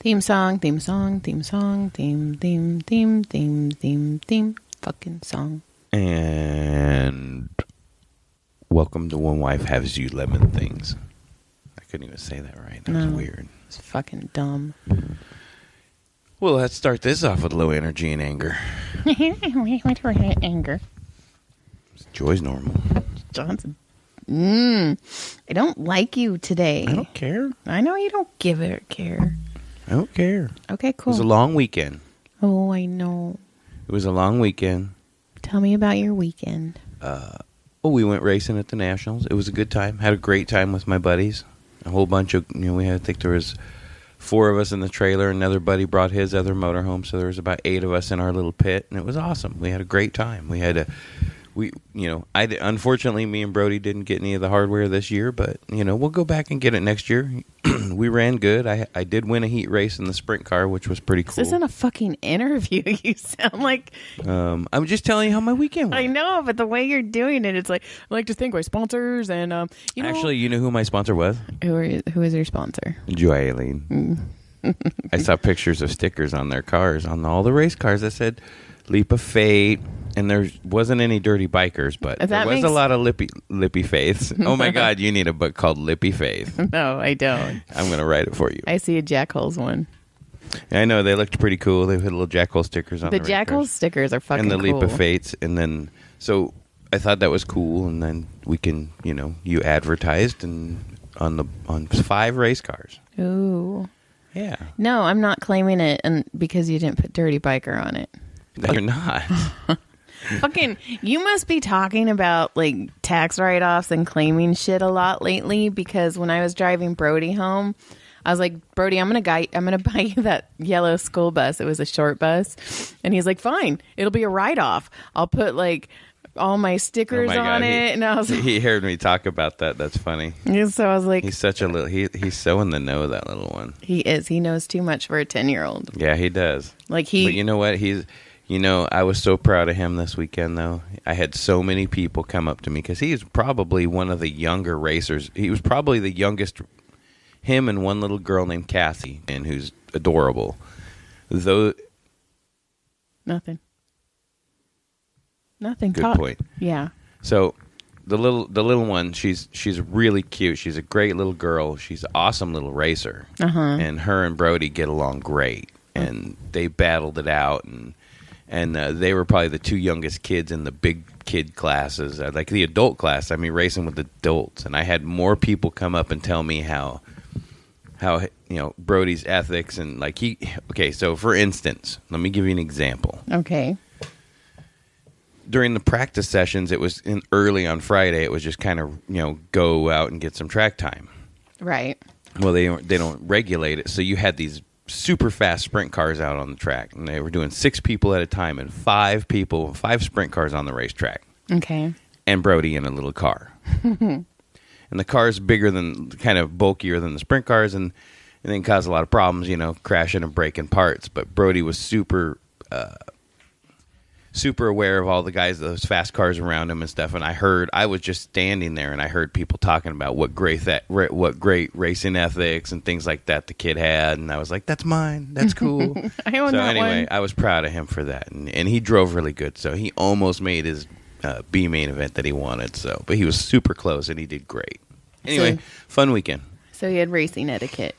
Theme song, theme song, theme song, theme, fucking song. And welcome to One Wife Has You Lemon Things. I couldn't even say that right. That was weird. It's fucking dumb. Well, let's start this off with low energy and anger. Anger. Joy's normal. Johnson. I don't like you today. I don't care. I know you don't give a care. I don't care. Okay, It cool. was a long weekend. Oh, I know. It was a long weekend. Tell me about your weekend. We went racing at the Nationals. It was a good time. Had a great time with my buddies. A whole bunch of, we had, I think there was 4 of us in the trailer. Another buddy brought his other motorhome, so there was about 8 of us in our little pit, and it was awesome. We had a great time. Unfortunately, me and Brody didn't get any of the hardware this year, but, we'll go back and get it next year. We ran good. I did win a heat race in the sprint car, which was pretty cool. This isn't a fucking interview. You sound like... I'm just telling you how my weekend went. I know, but the way you're doing it, it's like, I like to thank my sponsors and, Actually, you know who my sponsor was? Who is your sponsor? Joy Aileen. I saw pictures of stickers on their cars, on all the race cars that said Leap of Fate, and there wasn't any dirty bikers, but there was a lot of lippy faiths. Oh my God, you need a book called Lippy Faith. No, I don't. I'm going to write it for you. I see a Jackholes one. I know, they looked pretty cool. They had little Jackhole stickers on the Jackholes stickers are fucking cool. And the Leap of Fates, and then, so I thought that was cool, and then we can, you advertised on 5 race cars. Ooh. Yeah. No, I'm not claiming it because you didn't put Dirty Biker on it. No, you're not. Fucking, you must be talking about like tax write-offs and claiming shit a lot lately, because when I was driving Brody home, I was like, Brody, I'm gonna buy you that yellow school bus. It was a short bus, and he's like, fine, it'll be a write-off. I'll put like all my stickers on it. And I was he heard me talk about that. That's funny. So I was like, he's such a little. He's so in the know, that little one. He is. He knows too much for a 10-year-old. Yeah, he does. But you know what? I was so proud of him this weekend, though. I had so many people come up to me because he is probably one of the younger racers. He was probably the youngest. Him and one little girl named Cassie, and who's adorable. Nothing. Good point. Yeah. So the little one, she's really cute. She's a great little girl. She's an awesome little racer. And her and Brody get along great. And they battled it out, and they were probably the 2 youngest kids in the big kid classes, like the adult class. I mean, racing with adults. And I had more people come up and tell me how Brody's ethics and like okay, so for instance, let me give you an example. Okay. During the practice sessions, it was early on Friday. It was just kind of, go out and get some track time. Right. Well, they don't regulate it, so you had these super fast sprint cars out on the track, and they were doing 6 people at a time, and 5 sprint cars on the racetrack. Okay. And Brody in a little car. And the car's bigger than, kind of bulkier than the sprint cars, and then cause a lot of problems, crashing and breaking parts. But Brody was super aware of all the guys, those fast cars around him and stuff. And I was just standing there, and I heard people talking about what great racing ethics and things like that the kid had. And I was like, that's mine. That's cool. I own that one. I was proud of him for that. And he drove really good. So he almost made his B main event that he wanted. but he was super close, and he did great. Anyway, fun weekend. So you had racing etiquette.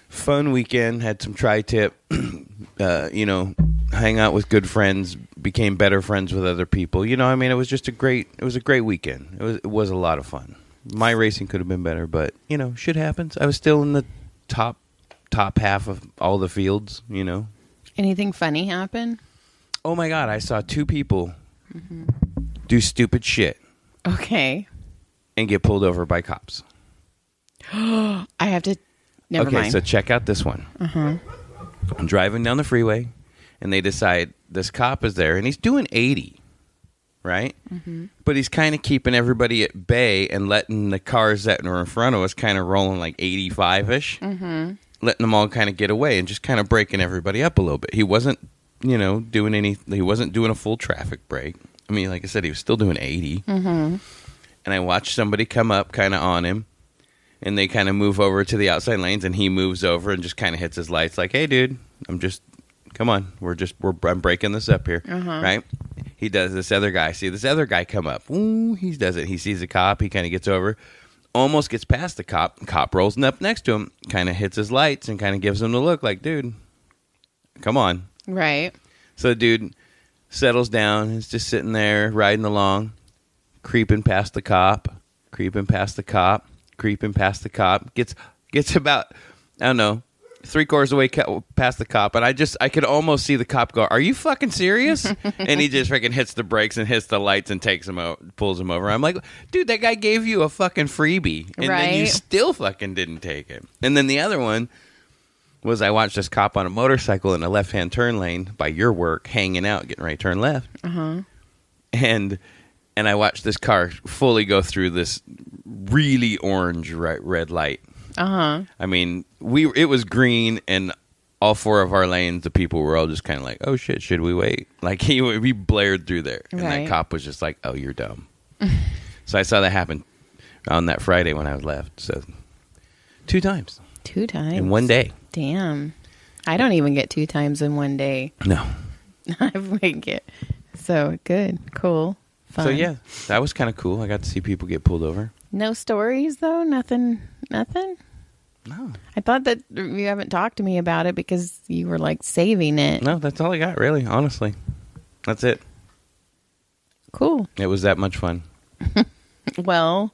Fun weekend. Had some tri-tip, hang out with good friends, became better friends with other people. It was just a great weekend. It was a lot of fun. My racing could have been better, but, shit happens. I was still in the top half of all the fields, Anything funny happen? Oh my God, I saw 2 people do stupid shit. Okay. And get pulled over by cops. I have to... Never mind. Okay, so check out this one. I'm driving down the freeway, and they decide this cop is there, and he's doing 80, right? But he's kind of keeping everybody at bay and letting the cars that were in front of us kind of rolling like 85-ish, letting them all kind of get away and just kind of breaking everybody up a little bit. He wasn't, he wasn't doing a full traffic break. I mean, like I said, he was still doing 80. And I watched somebody come up kind of on him And they kind of move over to the outside lanes, and he moves over and just kind of hits his lights like, hey, dude, come on. I'm breaking this up here. Right? He does this other guy. See this other guy come up. Ooh, he does it. He sees a cop. He kind of gets over, almost gets past the cop. Cop rolls up next to him, kind of hits his lights and kind of gives him the look like, dude, come on. Right. So the dude settles down. He's just sitting there riding along, creeping past the cop. Gets about, I don't know, 3/4 of the way past the cop, and I could almost see the cop go, "Are you fucking serious?" And he just freaking hits the brakes and hits the lights and takes him out, pulls him over. I'm like, dude, that guy gave you a fucking freebie, and then you still fucking didn't take it. And then the other one was I watched this cop on a motorcycle in a left-hand turn lane by your work, hanging out, getting ready to turn left, and I watched this car fully go through this really orange red light. I mean, it was green, and all 4 of our lanes, the people were all just kind of like, "Oh shit, should we wait?" Like he blared through there, and that cop was just like, "Oh, you're dumb." So I saw that happen on that Friday when I was left. So 2 times. 2 times in one day. Damn, I don't even get 2 times in one day. No, I make it. So good, cool, fun. So yeah, that was kind of cool. I got to see people get pulled over. No stories though. Nothing. No. I thought that you haven't talked to me about it because you were like saving it. No, that's all I got, really, honestly. That's it. Cool. It was that much fun. Well,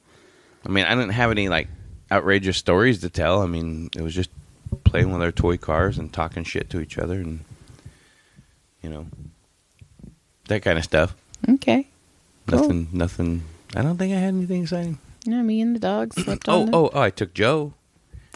I mean, I didn't have any like outrageous stories to tell. I mean, it was just playing with our toy cars and talking shit to each other and, you know, that kind of stuff. Okay. Cool. Nothing. I don't think I had anything exciting. No, me and the dog slept on. I took Joe.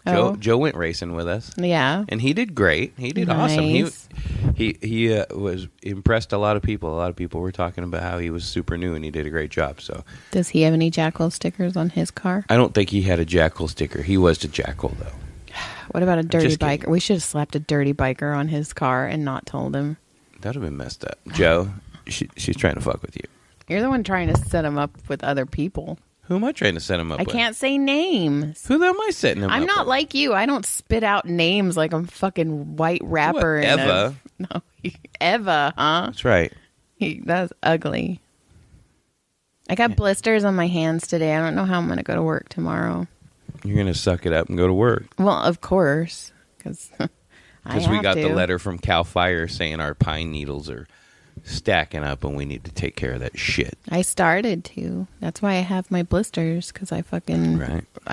Joe went racing with us. Yeah. And he did great. He did awesome. He was impressed a lot of people. A lot of people were talking about how he was super new and he did a great job. So, does he have any Jackal stickers on his car? I don't think he had a Jackal sticker. He was the Jackal though. What about a dirty biker? We should have slapped a dirty biker on his car and not told him. That would have been messed up. Joe, she's trying to fuck with you. You're the one trying to set him up with other people. Who am I trying to set him up with? I can't say names. Who am I setting him up with? I'm not like you. I don't spit out names like I'm fucking white rapper. What, Eva? No, Eva, huh? That's right. That's ugly. I got blisters on my hands today. I don't know how I'm going to go to work tomorrow. You're going to suck it up and go to work. Well, of course. Because we got the letter from Cal Fire saying our pine needles are stacking up and we need to take care of that shit. I started to. That's why I have my blisters, because I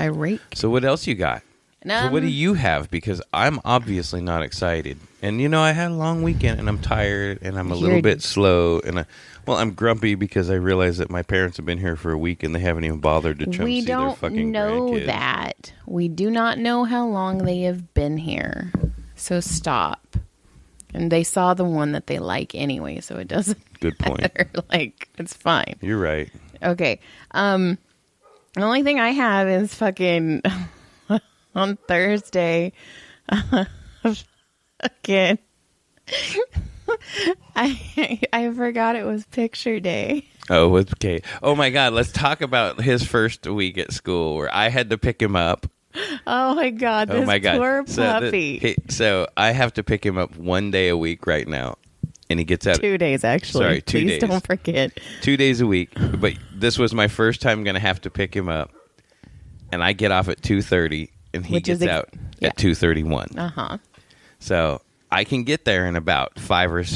rake. So what else you got? So what do you have? Because I'm obviously not excited. And you know, I had a long weekend and I'm tired and I'm a little bit slow and I'm grumpy because I realize that my parents have been here for a week and they haven't even bothered to come see their fucking grandkids. We don't know that. We do not know how long they have been here. So stop. And they saw the one that they like anyway, so it doesn't Good point. matter. Like, it's fine. You're right. Okay. The only thing I have is fucking on Thursday. Again. I forgot it was picture day. Oh, okay. Oh my God. Let's talk about his first week at school where I had to pick him up. Oh my God, this poor puppy. So I have to pick him up one day a week right now. And he gets out 2 days actually. Sorry, 2 days. Please don't forget. 2 days a week. But this was my first time going to have to pick him up. And I get off at 2:30 and he gets out at 2:31. Uh-huh. So I can get there in about 5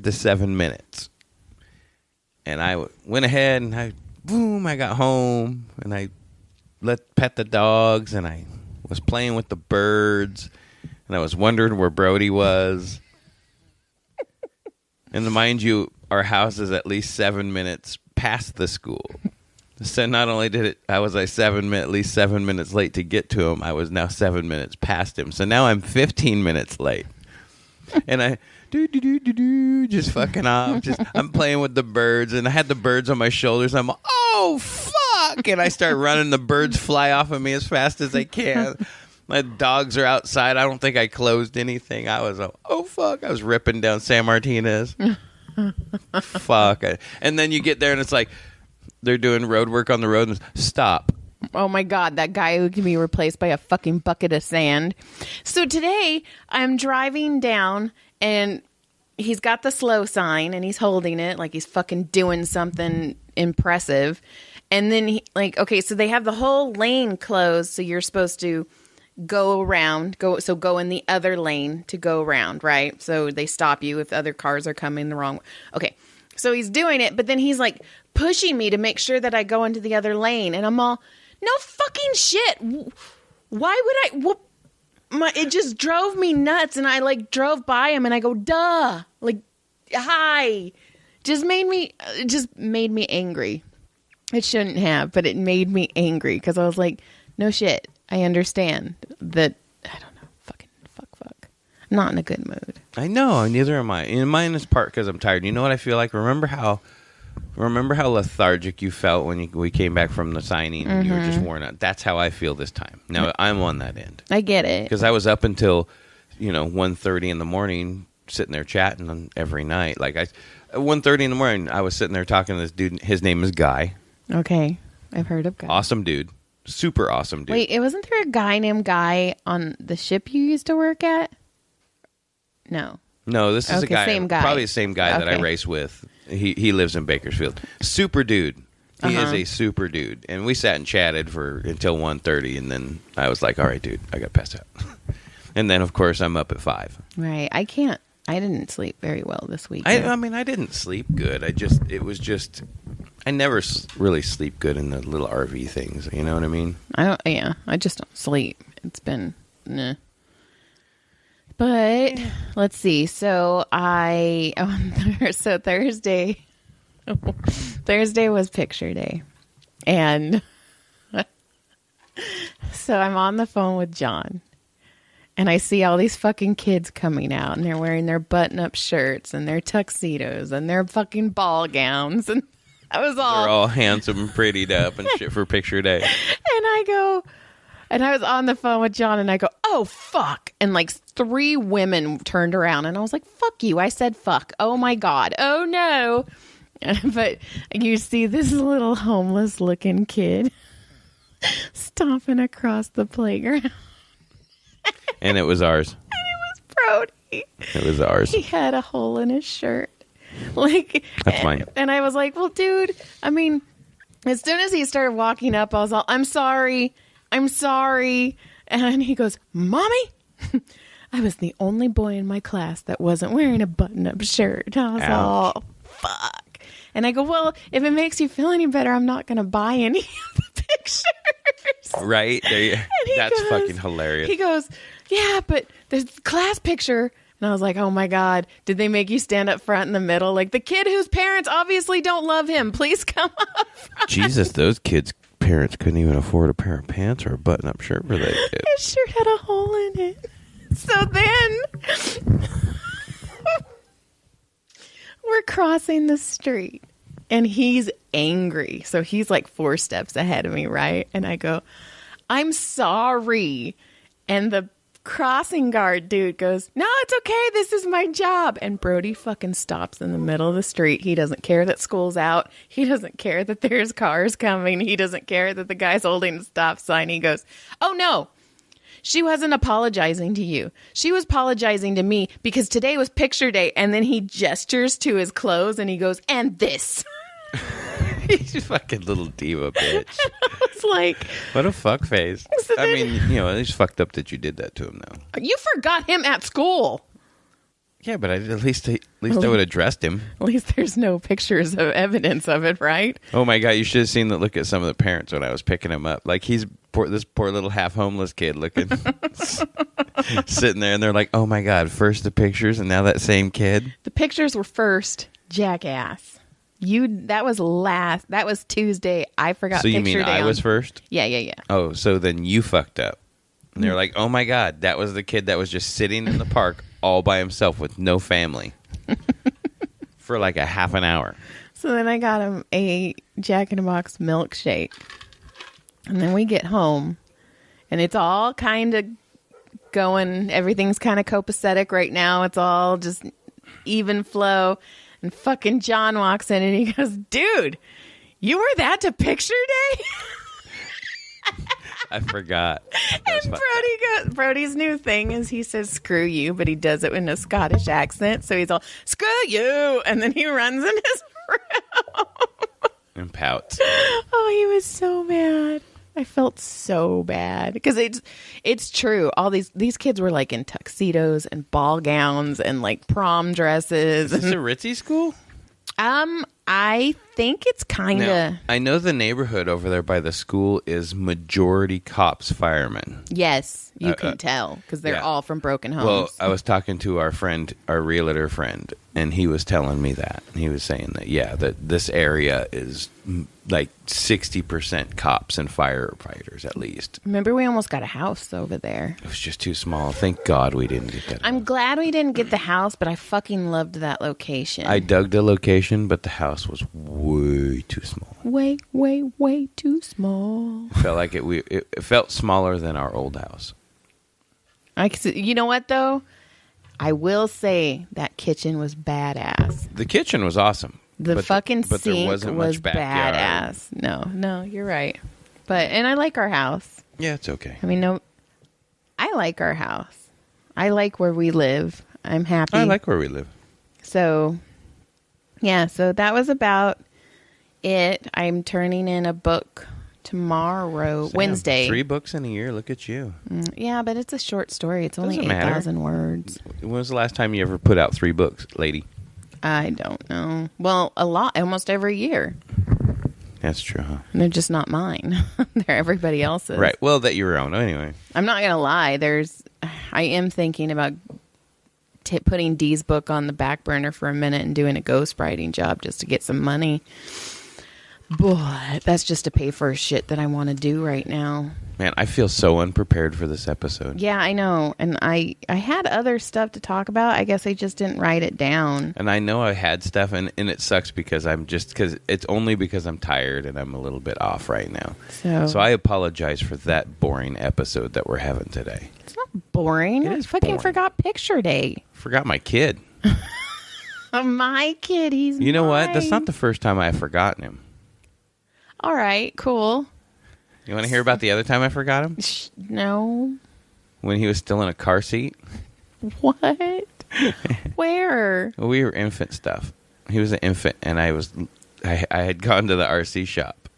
to 7 minutes. And I went ahead and I got home and I pet the dogs, and I was playing with the birds, and I was wondering where Brody was. And mind you, our house is at least 7 minutes past the school. So not only was I at least 7 minutes late to get to him, I was now 7 minutes past him. So now I'm 15 minutes late. And I just fucking off. I'm playing with the birds, and I had the birds on my shoulders. I'm like, oh fuck! And I start running. The birds fly off of me as fast as they can. My dogs are outside. I don't think I closed anything. I was oh fuck! I was ripping down San Martinez. Fuck! And then you get there, and it's like they're doing road work on the road. And stop. Oh my God, that guy who can be replaced by a fucking bucket of sand. So today I'm driving down and he's got the slow sign and he's holding it like he's fucking doing something impressive. And then okay, so they have the whole lane closed. So you're supposed to go around, go in the other lane to go around, right? So they stop you if other cars are coming the wrong way. Okay. So he's doing it, but then he's like pushing me to make sure that I go into the other lane. And I'm all, no fucking shit. Why would I? It just drove me nuts. And I like drove by him and I go, duh. Like, hi. Just made me angry. It shouldn't have, but it made me angry because I was like, no shit. I understand that. I don't know. Fuck. I'm not in a good mood. I know. Neither am I. And mine is part because I'm tired. You know what I feel like? Remember how lethargic you felt when we came back from the signing and you were just worn out? That's how I feel this time. Now, I'm on that end. I get it. Because I was up until, 1:30 in the morning sitting there chatting on every night. Like, at 1:30 in the morning, I was sitting there talking to this dude. His name is Guy. Okay. I've heard of Guy. Awesome dude. Super awesome dude. Wait, wasn't there a guy named Guy on the ship you used to work at? No. No, this is a guy. Same guy. Probably the same guy that I race with. He lives in Bakersfield. Super dude. He is a super dude. And we sat and chatted until 1:30, and then I was like, all right, dude, I got passed out. And then, of course, I'm up at 5. Right. I didn't sleep very well this week. I mean, I didn't sleep good. I never really sleep good in the little RV things. You know what I mean? I just don't sleep. It's been, nah. But let's see. So Thursday was picture day. And so I'm on the phone with John and I see all these fucking kids coming out and they're wearing their button up shirts and their tuxedos and their fucking ball gowns. And they're all handsome and prettied up and shit for picture day. And I was on the phone with John and I go, oh, fuck. And like 3 women turned around and I was like, fuck you. I said fuck. Oh, my God. Oh, no. But you see this little homeless looking kid stomping across the playground. And it was ours. And it was Brody. It was ours. He had a hole in his shirt. That's fine. And I was like, well, dude, I mean, as soon as he started walking up, I was all, I'm sorry. And he goes, Mommy, I was the only boy in my class that wasn't wearing a button-up shirt. And I was all, fuck. And I go, well, if it makes you feel any better, I'm not going to buy any of the pictures. Right? That's fucking hilarious. He goes, yeah, but there's a class picture. And I was like, oh, my God, did they make you stand up front in the middle? Like the kid whose parents obviously don't love him. Please come up front. Jesus, those kids' parents couldn't even afford a pair of pants or a button-up shirt for that kid. His shirt had a hole in it. So then we're crossing the street and he's angry. So he's like 4 steps ahead of me, right? And I go, I'm sorry. And the crossing guard dude goes, no, it's okay. This is my job. And Brody fucking stops in the middle of the street. He doesn't care that school's out. He doesn't care that there's cars coming. He doesn't care that the guy's holding a stop sign. He goes, oh, no. She wasn't apologizing to you. She was apologizing to me because today was picture day. And then he gestures to his clothes and he goes, and this. He's a fucking little diva bitch. I was like, what a fuck face. So I mean, it's fucked up that you did that to him now. You forgot him at school. Yeah, but at least I would have dressed him. At least there's no pictures of evidence of it, right? Oh my God, you should have seen the look at some of the parents when I was picking him up. Like this poor little half homeless kid looking sitting there and they're like, oh my God, first the pictures and now that same kid. The pictures were first, jackass. That was last. That was Tuesday. I forgot. So you mean I was first? Yeah. Oh, so then you fucked up. And they're like, oh my God, that was the kid that was just sitting in the park all by himself with no family for like a half an hour. So then I got him a Jack in the Box milkshake. And then we get home and it's all kind of going. Everything's kind of copacetic right now. It's all just even flow. And fucking John walks in and he goes, dude, you were that to picture day? I forgot. And Brody's new thing is he says "screw you," but he does it in a Scottish accent. So he's all "screw you," and then he runs in his room and pouts. Oh, he was so mad. I felt so bad because it's true. All these kids were like in tuxedos and ball gowns and like prom dresses. Is this a ritzy school? I think it's kind of. I know the neighborhood over there by the school is majority cops, firemen. Yes, you can tell because they're all from broken homes. Well, I was talking to our friend, our realtor friend, and he was telling me that. He was saying that, that this area is like 60% cops and firefighters at least. Remember, we almost got a house over there. It was just too small. Thank God we didn't get that. I'm glad we didn't get the house, but I fucking loved that location. I dug the location, but the house was way too small. Way, way, way too small. It felt like it felt smaller than our old house. You know what, though? I will say that kitchen was badass. The kitchen was awesome. The fucking but sink there wasn't was much backyard. badass. No, you're right. And I like our house. Yeah, it's okay. I mean, I like our house. I like where we live. I'm happy. I like where we live. So, yeah, so that was about it. I'm turning in a book tomorrow, Sam, Wednesday. 3 books in a year. Look at you. Yeah, but it's a short story. It's only Doesn't matter. 8,000 words. When was the last time you ever put out 3 books, lady? I don't know. Well, a lot, almost every year. That's true, huh? They're just not mine. They're everybody else's. Right. Well, that your own. Anyway. I'm not going to lie. I am thinking about putting Dee's book on the back burner for a minute and doing a ghostwriting job just to get some money. But that's just to pay for shit that I want to do right now. Man, I feel so unprepared for this episode. Yeah, I know. And I had other stuff to talk about. I guess I just didn't write it down. And I know I had stuff, and it sucks because it's only because I'm tired and I'm a little bit off right now. So I apologize for that boring episode that we're having today. It's not boring. I fucking forgot picture day. Forgot my kid. My kid, he's You know mine. what? That's not the first time I've forgotten him. All right, cool. You want to hear about the other time I forgot him? No. When he was still in a car seat? What? Where? Well, we were infant stuff. He was an infant, and I had gone to the RC shop,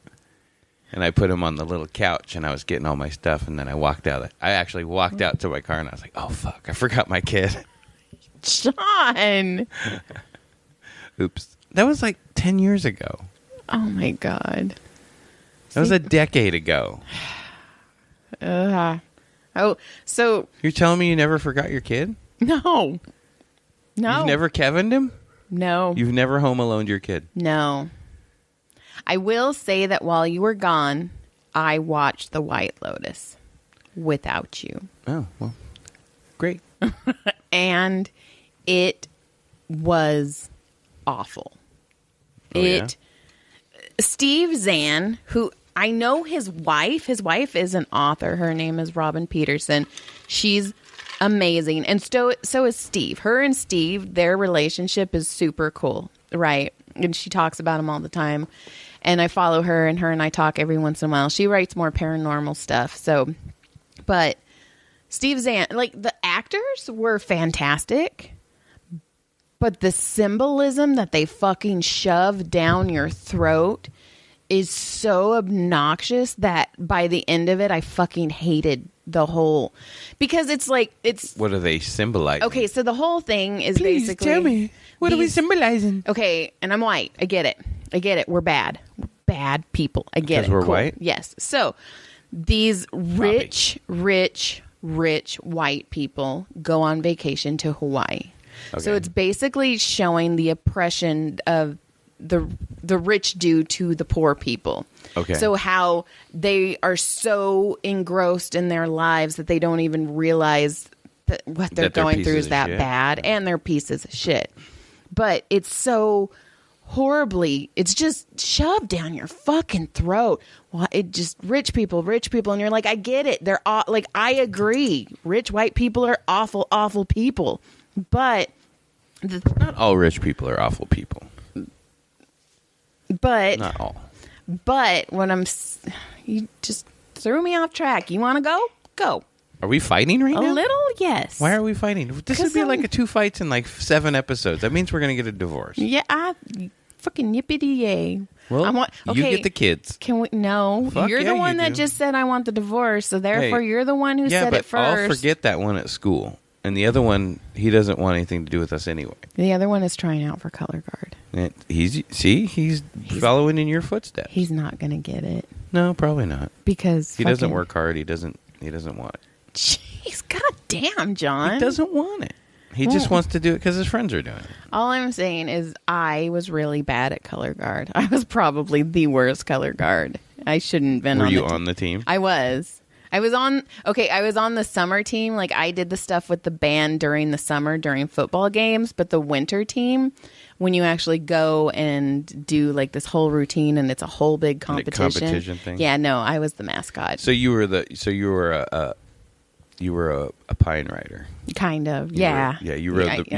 and I put him on the little couch, and I was getting all my stuff, and then I walked out. I actually walked out to my car, and I was like, oh, fuck, I forgot my kid. John! Oops. That was like 10 years ago. Oh, my God. That was a decade ago. Oh, so... You're telling me you never forgot your kid? No. You've never Kevin'd him? No. You've never home aloned your kid? No. I will say that while you were gone, I watched The White Lotus without you. Oh, well, great. And it was awful. Yeah? Steve Zahn, who I know his wife is an author. Her name is Robin Peterson. She's amazing. And so is Steve. Her and Steve, their relationship is super cool, right? And she talks about him all the time. And I follow her, and I talk every once in a while. She writes more paranormal stuff. So, but Steve Zahn, like, the actors were fantastic. But the symbolism that they fucking shove down your throat is so obnoxious that by the end of it, I fucking hated the whole... Because it's like, it's... What are they symbolizing? Okay, so the whole thing is basically... tell me. What are we symbolizing? Okay, and I'm white. I get it. We're bad. We're bad people. I get it. Because we're Cool. white? Yes. So these rich white people go on vacation to Hawaii. Okay. So it's basically showing the oppression of the rich due to the poor people. Okay. So how they are so engrossed in their lives that they don't even realize that what they're going through is that bad, and they're pieces of shit. But it's so horribly, it's just shoved down your fucking throat. Well, it just rich people, and you're like, I get it. They're all like, I agree. Rich white people are awful people. But not all rich people are awful people. But not all. But when threw me off track. You want to go? Go. Are we fighting right A now? little, yes. Why are we fighting? This would be like a 2 fights in like 7 episodes. That means we're going to get a divorce. Yeah, fucking yippity yay. Well, you get the kids. Can we? No, Fuck you're yeah, the one you that do. just said I want the divorce, so therefore Hey, you're the one who said but it first. I'll forget that one at school. And the other one, he doesn't want anything to do with us anyway. The other one is trying out for color guard. And he's following in your footsteps. He's not going to get it No, probably not. because He doesn't work hard. He doesn't want it. Jeez, goddamn, John. He doesn't want it. He just wants to do it because his friends are doing it. All I'm saying is I was really bad at color guard. I was probably the worst color guard. I shouldn't have been Were on you the on the team? I was. I was on the summer team. Like I did the stuff with the band during the summer during football games, but the winter team, when you actually go and do like this whole routine and it's a whole big competition. Thing. Yeah, no, I was the mascot. So you were a pine rider. Kind of. You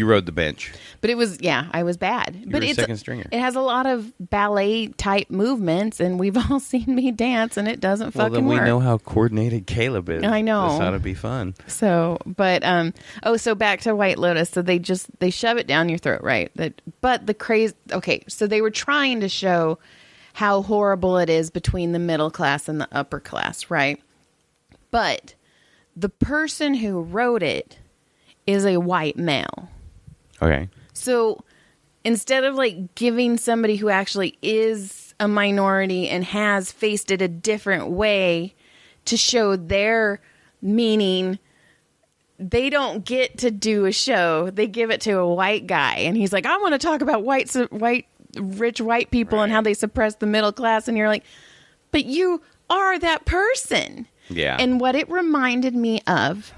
rode the bench. But it was, I was bad. But were a it's second stringer. It has a lot of ballet type movements, and we've all seen me dance, and it doesn't Well, fucking then we work. know how coordinated Caleb is. I know. This ought to be fun. So, but so back to White Lotus. So they shove it down your throat, right? But the craze. Okay, so they were trying to show how horrible it is between the middle class and the upper class, right? But the person who wrote it is a white male. Okay. So instead of like giving somebody who actually is a minority and has faced it a different way to show their meaning, they don't get to do a show. They give it to a white guy. And he's like, I want to talk about rich white people and how they suppress the middle class. And you're like, but you are that person. Yeah. And what it reminded me of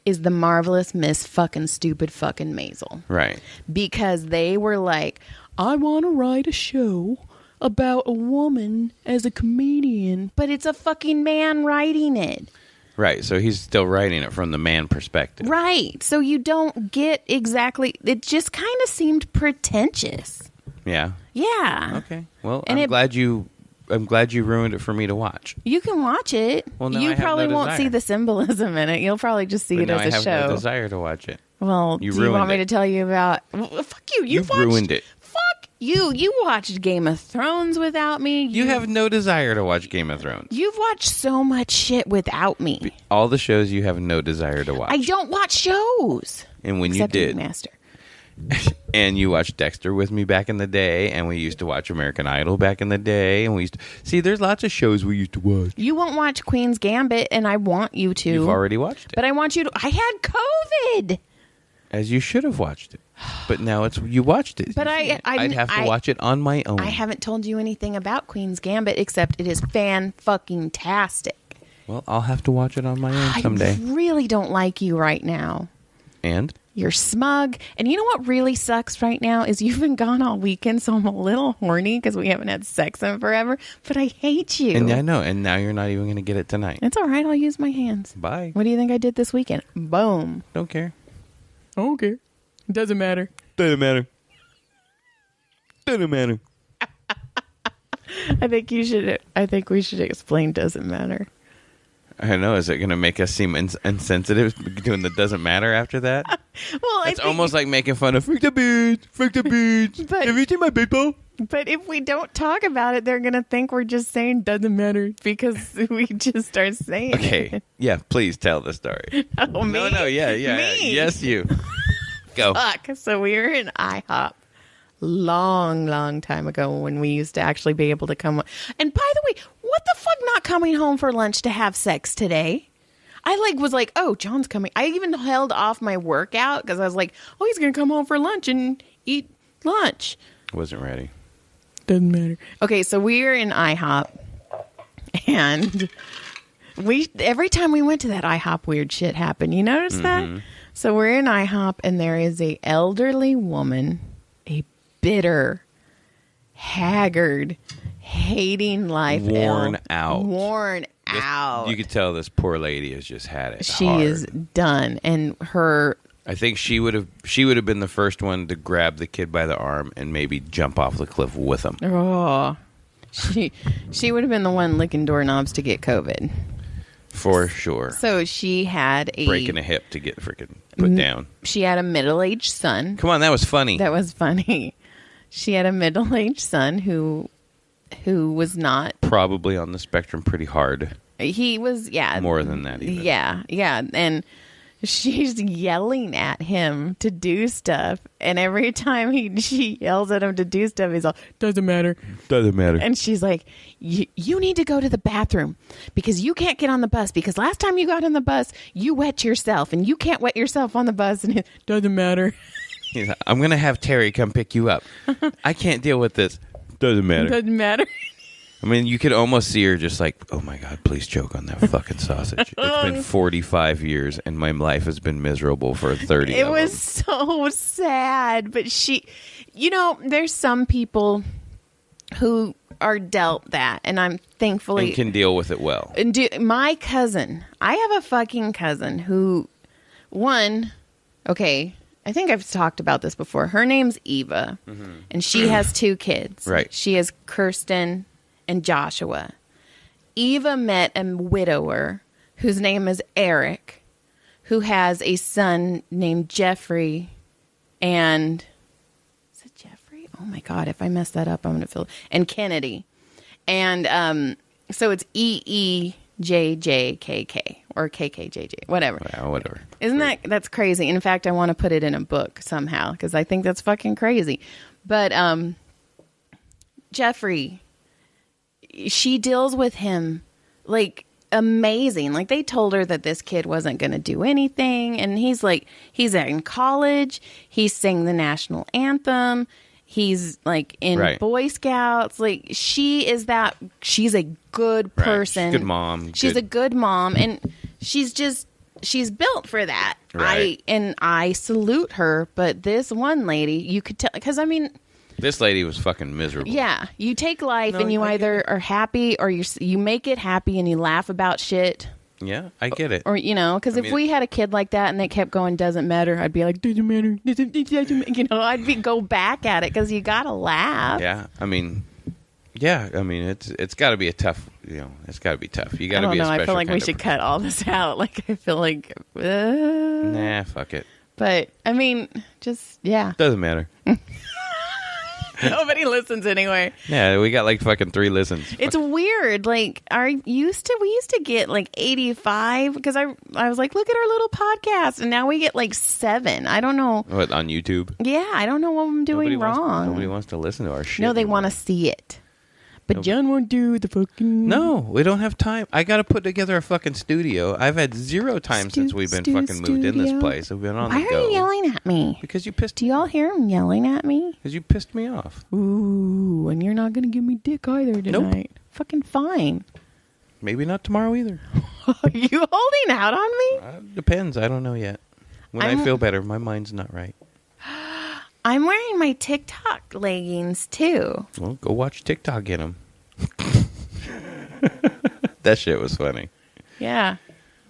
is the Marvelous Miss fucking stupid fucking Maisel. Right. Because they were like, I want to write a show about a woman as a comedian, but it's a fucking man writing it. Right. So he's still writing it from the man perspective. Right. So you don't get exactly, it just kind of seemed pretentious. Yeah. Yeah. Okay. Well, And I'm glad you ruined it for me to watch. You can watch it. Well, now I you have probably no won't desire. see the symbolism in it. You'll probably just see But it now as a I have show. no desire to watch it. Well, You do you want ruined me it. to tell you about? Well, fuck you. You've ruined it. Fuck you. You watched Game of Thrones without me. You have no desire to watch Game of Thrones. You've watched so much shit without me. All the shows you have no desire to watch. I don't watch shows. And when Except you did, Master. and you watched Dexter with me back in the day, and we used to watch American Idol back in the day, and we used to see. There's lots of shows we used to watch. You won't watch Queen's Gambit, and I want you to. You've already watched it, But I want you to. I had COVID. as you should have watched it. But now you watched it. But I'd have to watch it on my own. I haven't told you anything about Queen's Gambit except it is fan-fucking-tastic. Well, I'll have to watch it on my own someday. I really don't like you right now. And You're smug. And you know what really sucks right now is you've been gone all weekend, so I'm a little horny because we haven't had sex in forever. But I hate you. I know, and now you're not even going to get it tonight. It's all right. I'll use my hands. Bye. What do you think I did this weekend? Boom. Don't care. Okay. Doesn't matter. Doesn't matter. Doesn't matter. I think we should explain doesn't matter. I know. Is it going to make us seem insensitive doing the doesn't matter after that? Well, It's almost like making fun of freak the beach. But- Have you seen my baseball? But if we don't talk about it, they're going to think we're just saying doesn't matter because we just start saying Okay. it. Yeah, please tell the story. Oh, me? No, yeah. Me? Yes, you. Go. Fuck. So we were in IHOP long time ago when we used to actually be able to come. And by the way, what the fuck not coming home for lunch to have sex today? I was like, oh, John's coming. I even held off my workout because I was like, oh, he's going to come home for lunch and eat lunch. Wasn't ready. Doesn't matter. Okay, so we were in IHOP, and every time we went to that IHOP, weird shit happened. You notice that? So we're in IHOP, and there is a elderly woman, a bitter, haggard, hating life, Worn out. worn out. You could tell this poor lady has just had it. She hard. is done, and her. I think she would have been the first one to grab the kid by the arm and maybe jump off the cliff with him. Oh, She would have been the one licking doorknobs to get COVID. For sure. So she had Breaking a hip to get freaking put down. She had a middle-aged son. Come on, that was funny. That was funny. She had a middle-aged son who was not. Probably on the spectrum pretty hard. He was, yeah. More than that even. Yeah. And she's yelling at him to do stuff. And every time she yells at him to do stuff, he's all, doesn't matter. Doesn't matter. And she's like, you need to go to the bathroom because you can't get on the bus because last time you got on the bus, you wet yourself and you can't wet yourself on the bus. And it doesn't matter. He's like, I'm going to have Terry come pick you up. I can't deal with this. Doesn't matter. Doesn't matter. I mean, you could almost see her just like, oh my God, please choke on that fucking sausage. It's been 45 years and my life has been miserable for 30 It was so sad. But there's some people who are dealt that. And I'm thankfully. And can deal with it well. My cousin, I have a fucking cousin who, I think I've talked about this before. Her name's Eva. Mm-hmm. And she has 2 kids. Right. She has Kirsten and Joshua. Eva met a widower whose name is Eric, who has a son named Jeffrey. And is it Jeffrey? Oh my God, if I mess that up, I'm going to feel. And Kennedy. And so it's EEJJKK or KKJJ, whatever. Well, whatever. Isn't that's crazy? In fact, I want to put it in a book somehow because I think that's fucking crazy. But Jeffrey, she deals with him like amazing. Like they told her that this kid wasn't going to do anything. And he's in college. He sang the national anthem. He's like in Boy Scouts. Like she's a good person. She's a good mom. She's a good mom. And she's built for that. Right. I salute her. But this one lady, you could tell, because I mean, this lady was fucking miserable. Yeah. You take life and you either are happy or you make it happy and you laugh about shit. Yeah, I get it. Or, because if we had a kid like that and they kept going, doesn't matter, I'd be like, doesn't matter. I'd go back at it because you got to laugh. Yeah. I mean, it's got to be a tough, it's got to be tough. You got to be a special I feel like kind we should cut all this out. Like, I feel like. Nah, fuck it. But, I mean, just, yeah. Doesn't matter. Nobody listens anyway. Yeah, we got like fucking 3 listens. It's weird. Like we used to get like 85 because I was like, look at our little podcast, and now we get like 7. I don't know. What, on YouTube? Yeah, I don't know what I'm doing wrong. Nobody wants to listen to our shit. No, they want to see it. But John won't do the fucking... No, we don't have time. I got to put together a fucking studio. I've had 0 time since we've been fucking moved in this place. We've been on the go. Why are you yelling at me? Because you pissed me off. Do y'all hear him yelling at me? Because you pissed me off. Ooh, and you're not going to give me dick either tonight. Nope. Fucking fine. Maybe not tomorrow either. Are you holding out on me? Depends. I don't know yet. When I feel better, my mind's not right. I'm wearing my TikTok leggings too. Well, go watch TikTok, get them. That shit was funny. Yeah.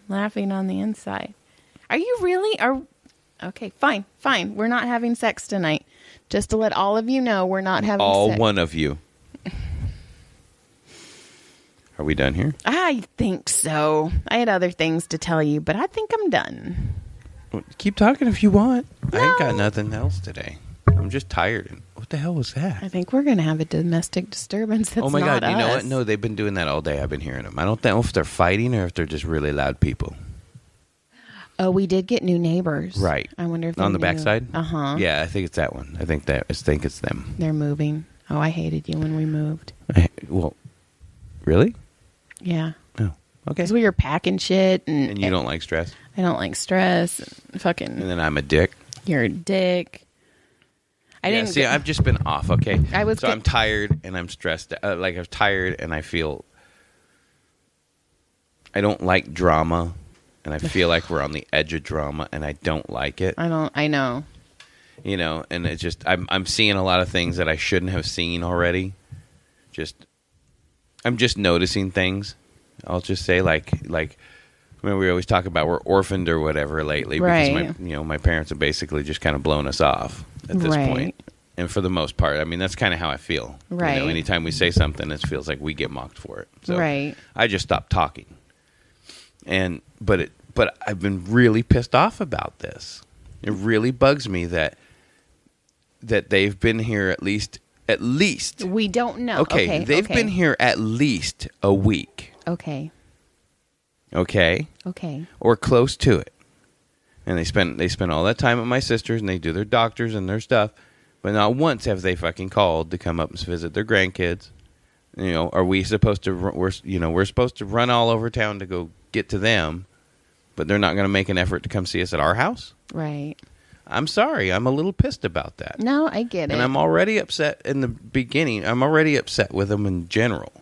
Laughing on the inside. Are you really? Okay, fine. We're not having sex tonight. Just to let all of you know, we're not having sex. All one of you. Are we done here? I think so. I had other things to tell you, but I think I'm done. Well, keep talking if you want. No. I ain't got nothing else today. I'm just tired. What the hell was that? I think we're going to have a domestic disturbance that's oh my not God, you us. know what? No, they've been doing that all day. I've been hearing them. I don't know if they're fighting or if they're just really loud people. Oh, we did get new neighbors. Right. I wonder if on the backside? Uh-huh. Yeah, I think it's that one. I think it's them. They're moving. Oh, I hated you when we moved. Well, really? Yeah. Oh, okay. Because we were packing shit. And you don't like stress? I don't like stress. Fucking. And then I'm a dick. You're a dick. I've just been off, okay? I'm tired and I'm stressed. I'm tired and I feel... I don't like drama. And I feel like we're on the edge of drama and I don't like it. I know. And it's just... I'm seeing a lot of things that I shouldn't have seen already. I'm just noticing things. I'll just say like... I mean, we always talk about we're orphaned or whatever lately because my parents have basically just kind of blown us off at this point. And for the most part, I mean, that's kind of how I feel. Right. You know, anytime we say something, it feels like we get mocked for it. So Right. I just stopped talking. But I've been really pissed off about this. It really bugs me that they've been here at least. We don't know. Okay, they've been here at least a week. Okay. Okay? Okay. Or close to it. And they spend all that time at my sister's, and they do their doctors and their stuff, but not once have they fucking called to come up and visit their grandkids. You know, are we supposed to? We're supposed to run all over town to go get to them, but they're not going to make an effort to come see us at our house. Right. I'm sorry. I'm a little pissed about that. No, I get it. And I'm already upset in the beginning. I'm already upset with them in general.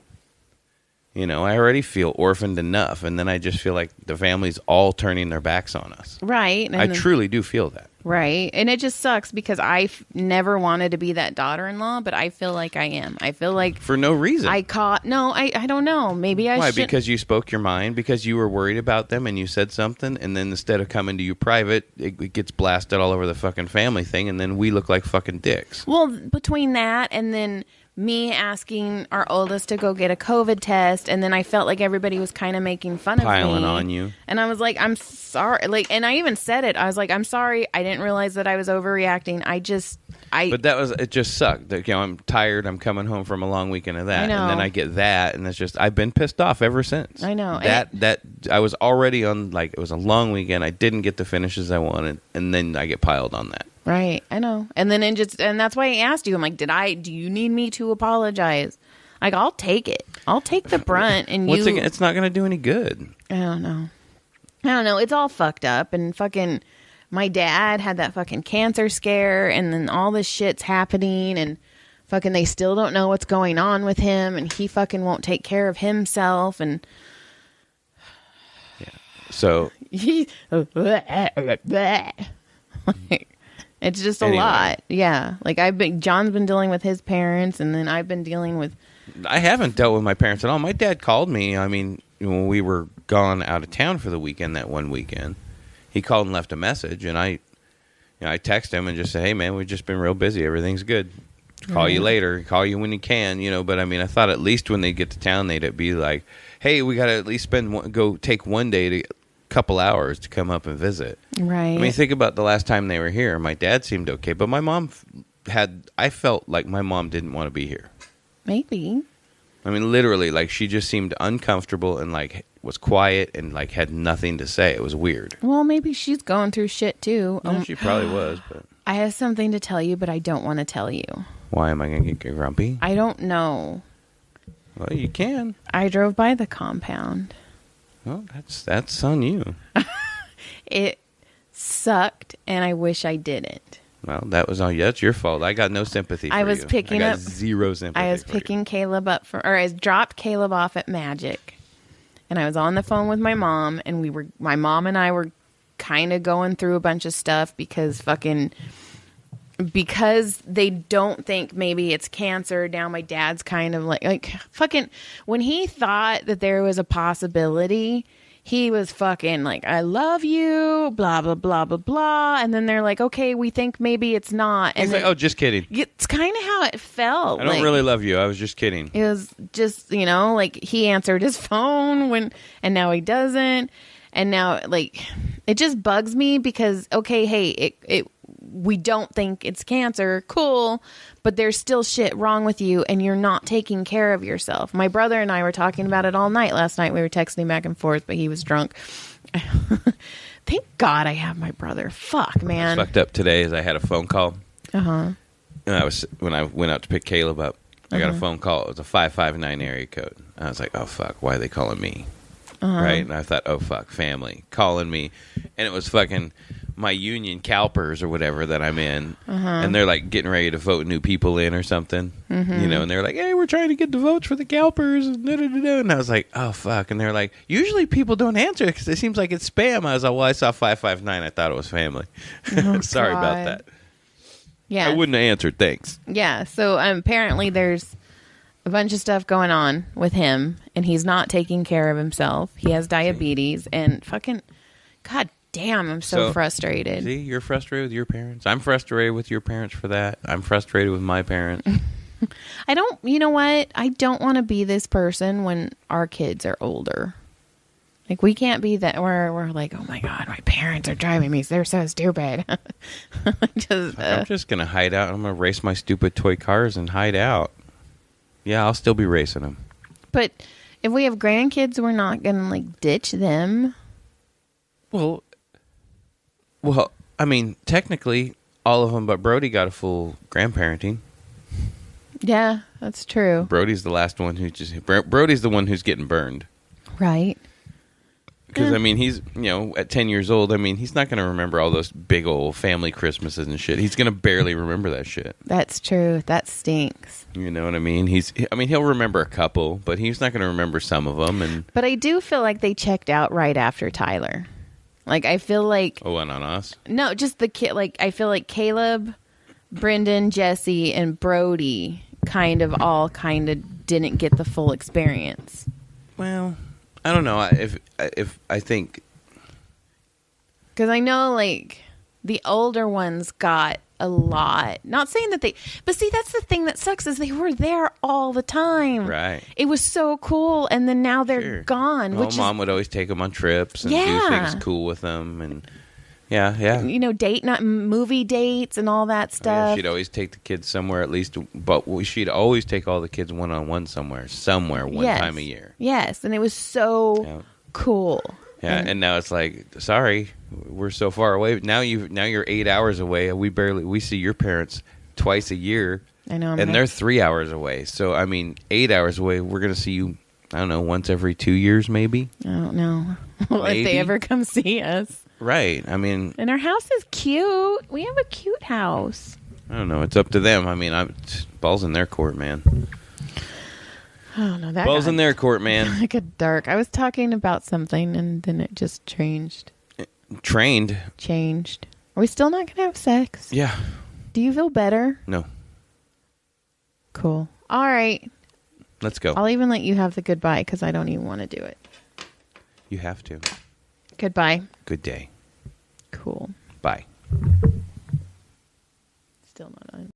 You know, I already feel orphaned enough, and then I just feel like the family's all turning their backs on us. Right. I truly do feel that. Right. And it just sucks because I never wanted to be that daughter-in-law, but I feel like I am. I feel like... For no reason. I don't know. Maybe I should... Why? Because you spoke your mind? Because you were worried about them and you said something, and then instead of coming to you private, it gets blasted all over the fucking family thing, and then we look like fucking dicks. Well, between that and then... me asking our oldest to go get a COVID test, and then I felt like everybody was kind of making fun of me. Piling on you. And I was like, I'm sorry. Like, and I even said it. I was like, I'm sorry. I didn't realize that I was overreacting. But it just sucked. You know, I'm tired. I'm coming home from a long weekend of that. I know. And then I get that, and it's just, I've been pissed off ever since. I know. That I was already on, like, it was a long weekend. I didn't get the finishes I wanted, and then I get piled on that. Right, I know. And then and that's why I asked you. I'm like, do you need me to apologize? Like, I'll take it. I'll take the brunt, and it's not going to do any good. I don't know. It's all fucked up, and fucking my dad had that fucking cancer scare, and then all this shit's happening, and fucking they still don't know what's going on with him, and he fucking won't take care of himself, and yeah. So it's just a lot. Yeah. Like John's been dealing with his parents, and then I've been dealing with... I haven't dealt with my parents at all. My dad called me. I mean, when we were gone out of town for the weekend, that one weekend, he called and left a message, and I texted him and just said, hey man, we've just been real busy. Everything's good. Call you later. Call you when you can, but I mean, I thought at least when they get to town, they'd be like, hey, we got to at least take one day to couple hours to come up and visit. Right. I mean, think about the last time they were here. My dad seemed okay, but my mom I felt like my mom didn't want to be here. Maybe. I mean, literally, like, she just seemed uncomfortable and, like, was quiet and, like, had nothing to say. It was weird. Well, maybe she's going through shit, too. Yeah, she probably was, but... I have something to tell you, but I don't want to tell you. Why am I going to get grumpy? I don't know. Well, you can. I drove by the compound. Well, that's on you. It sucked, and I wish I didn't. Well, that's your fault. I got no sympathy for you. I got zero sympathy. I was picking Caleb up I dropped Caleb off at Magic, and I was on the phone with my mom, and my mom and I were kind of going through a bunch of stuff because they don't think maybe it's cancer. Now my dad's kind of like fucking, when he thought that there was a possibility, he was fucking like, I love you, blah, blah, blah, blah, blah. And then they're like, okay, we think maybe it's not. And he's like, oh, just kidding. It's kind of how it felt. I don't really love you. I was just kidding. It was just, like he answered his phone and now he doesn't. And now, like, it just bugs me because, okay, hey, we don't think it's cancer, cool, but there's still shit wrong with you and you're not taking care of yourself. My brother and I were talking about it all night last night. We were texting back and forth, but he was drunk. Thank God I have my brother. Fuck, man. What's fucked up today is I had a phone call. Uh-huh. And when I went out to pick Caleb up, I got a phone call. It was a 559 area code. I was like, oh, fuck, why are they calling me? Right? And I thought, oh, fuck, family calling me. And it was fucking my union CalPERS or whatever that I'm in. And they're like getting ready to vote new people in or something. And they're like, hey, we're trying to get the votes for the CalPERS. And I was like, oh, fuck. And they're like, usually people don't answer because it seems like it's spam. I was like, well, I saw 559. I thought it was family. Sorry about that. Yeah. I wouldn't have answered. Thanks. Yeah. So apparently there's a bunch of stuff going on with him, and he's not taking care of himself. He has diabetes, and fucking, god Damn, I'm so frustrated. See, you're frustrated with your parents. I'm frustrated with your parents for that. I'm frustrated with my parents. You know what? I don't want to be this person when our kids are older. Like, we can't be that where we're like, oh my God, my parents are driving me. They're so stupid. I'm just going to hide out. I'm going to race my stupid toy cars and hide out. Yeah, I'll still be racing them. But if we have grandkids, we're not going to, like, ditch them. Well, I mean, technically, all of them but Brody got a full grandparenting. Yeah, that's true. Brody's the last one Brody's the one who's getting burned. Right. Because, I mean, he's, at 10 years old, I mean, he's not going to remember all those big old family Christmases and shit. He's going to barely remember that shit. That's true. That stinks. You know what I mean? He'll remember a couple, but he's not going to remember some of them. But I do feel like they checked out right after Tyler. Like, I feel like... Oh, and on us? No, just the kid. Like, I feel like Caleb, Brendan, Jesse, and Brody kind of didn't get the full experience. Well, I don't know. If I think... Because I know, like, the older ones got a lot. Not saying that they... But see, that's the thing that sucks is they were there all the time. Right. It was so cool, and then now they're gone. Well, Mom would always take them on trips and do things cool with them. And yeah. Date night, movie dates and all that stuff. Oh, yeah, she'd always take the kids somewhere at least. But she'd always take all the kids one-on-one somewhere one time a year. Yes, and it was so cool. Yeah, and now it's like, sorry, we're so far away. Now you're 8 hours away. We see your parents twice a year. I know, and they're 3 hours away. So I mean, 8 hours away. We're gonna see you. I don't know, once every 2 years, maybe. I don't know if they ever come see us. Right. I mean, and our house is cute. We have a cute house. I don't know. It's up to them. I mean, balls in their court, man. Oh no, that balls in their court, man. Like a dark. I was talking about something, and then it just changed. Changed. Are we still not gonna have sex? Yeah. Do you feel better? No. Cool. All right. Let's go. I'll even let you have the goodbye because I don't even want to do it. You have to. Goodbye. Good day. Cool. Bye. Still not on.